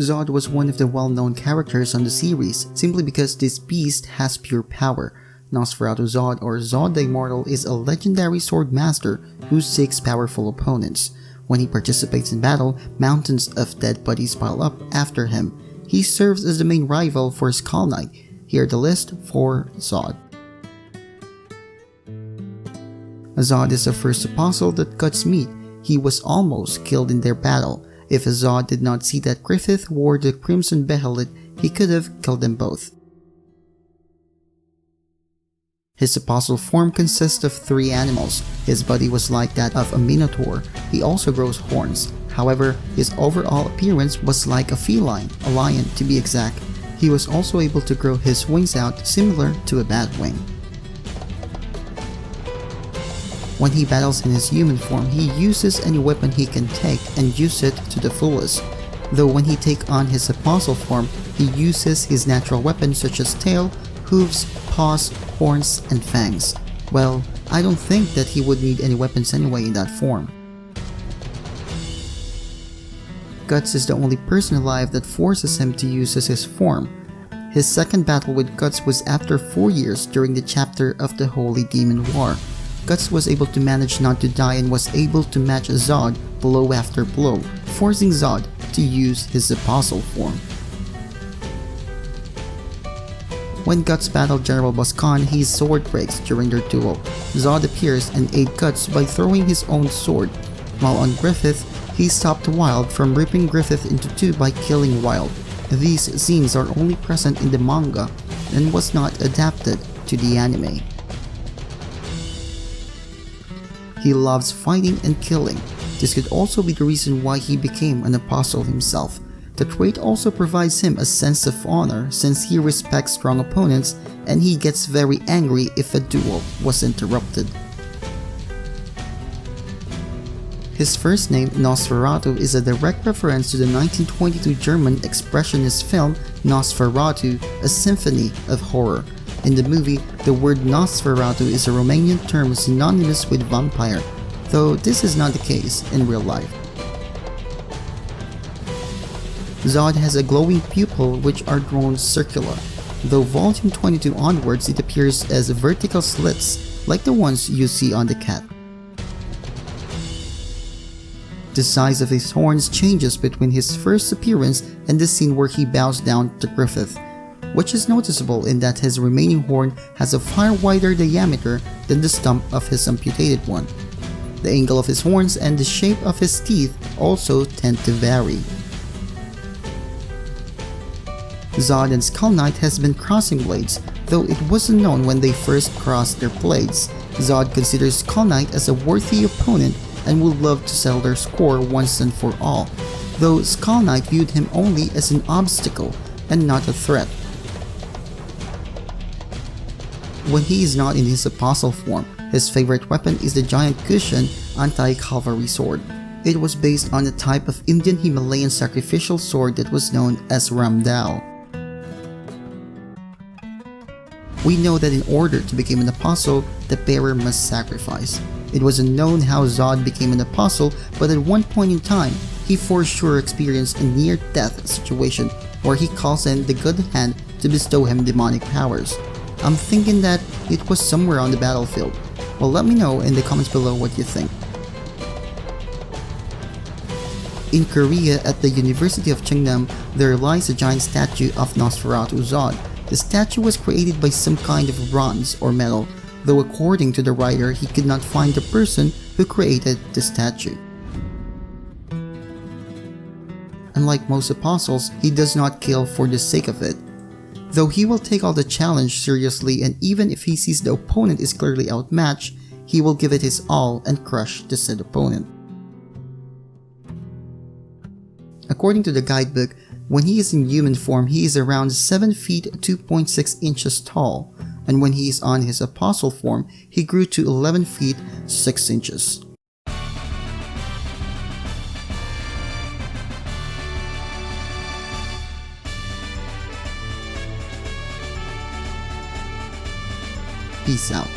Zodd was one of the well-known characters on the series simply because this beast has pure power. Nosferatu Zodd, or Zodd the Immortal, is a legendary sword master who seeks powerful opponents. When he participates in battle, mountains of dead bodies pile up after him. He serves as the main rival for Skull Knight. Here the list for Zodd. Zodd is the first apostle that Guts meet. He was almost killed in their battle. If Zodd did not see that Griffith wore the Crimson Behelit, he could have killed them both. His apostle form consists of 3 animals. His body was like that of a minotaur. He also grows horns. However, his overall appearance was like a feline, a lion to be exact. He was also able to grow his wings out similar to a bat wing. When he battles in his human form, he uses any weapon he can take and use it to the fullest. Though when he takes on his apostle form, he uses his natural weapons such as tail, hooves, paws, horns, and fangs. Well, I don't think that he would need any weapons anyway in that form. Guts is the only person alive that forces him to use his form. His second battle with Guts was after 4 years during the chapter of the Holy Demon War. Guts was able to manage not to die and was able to match Zodd blow after blow, forcing Zodd to use his apostle form. When Guts battled General Boss Khan, his sword breaks during their duel. Zodd appears and aids Guts by throwing his own sword, while on Griffith, he stopped Wild from ripping Griffith into 2 by killing Wild. These scenes are only present in the manga and was not adapted to the anime. He loves fighting and killing. This could also be the reason why he became an apostle himself. The trait also provides him a sense of honor since he respects strong opponents and he gets very angry if a duel was interrupted. His first name, Nosferatu, is a direct reference to the 1922 German expressionist film Nosferatu, a symphony of horror. In the movie, the word Nosferatu is a Romanian term synonymous with vampire, though this is not the case in real life. Zodd has a glowing pupil which are drawn circular, though volume 22 onwards it appears as vertical slits like the ones you see on the cat. The size of his horns changes between his first appearance and the scene where he bows down to Griffith, which is noticeable in that his remaining horn has a far wider diameter than the stump of his amputated one. The angle of his horns and the shape of his teeth also tend to vary. Zodd and Skull Knight has been crossing blades, though it wasn't known when they first crossed their blades. Zodd considers Skull Knight as a worthy opponent and would love to settle their score once and for all, though Skull Knight viewed him only as an obstacle and not a threat. When he is not in his apostle form, his favorite weapon is the giant cushion anti-cavalry sword. It was based on a type of Indian Himalayan sacrificial sword that was known as Ramdao. We know that in order to become an apostle, the bearer must sacrifice. It wasn't known how Zodd became an apostle, but at one point in time, he for sure experienced a near-death situation where he calls in the good hand to bestow him demonic powers. I'm thinking that it was somewhere on the battlefield. Well, let me know in the comments below what you think. In Korea, at the University of Cheongdam, there lies a giant statue of Nosferatu Zodd. The statue was created by some kind of bronze or metal, though according to the writer, he could not find the person who created the statue. Unlike most apostles, he does not kill for the sake of it, though he will take all the challenge seriously, and even if he sees the opponent is clearly outmatched, he will give it his all and crush the said opponent. According to the guidebook, when he is in human form, he is around 7 feet 2.6 inches tall, and when he is on his apostle form, he grew to 11 feet 6 inches. Peace out.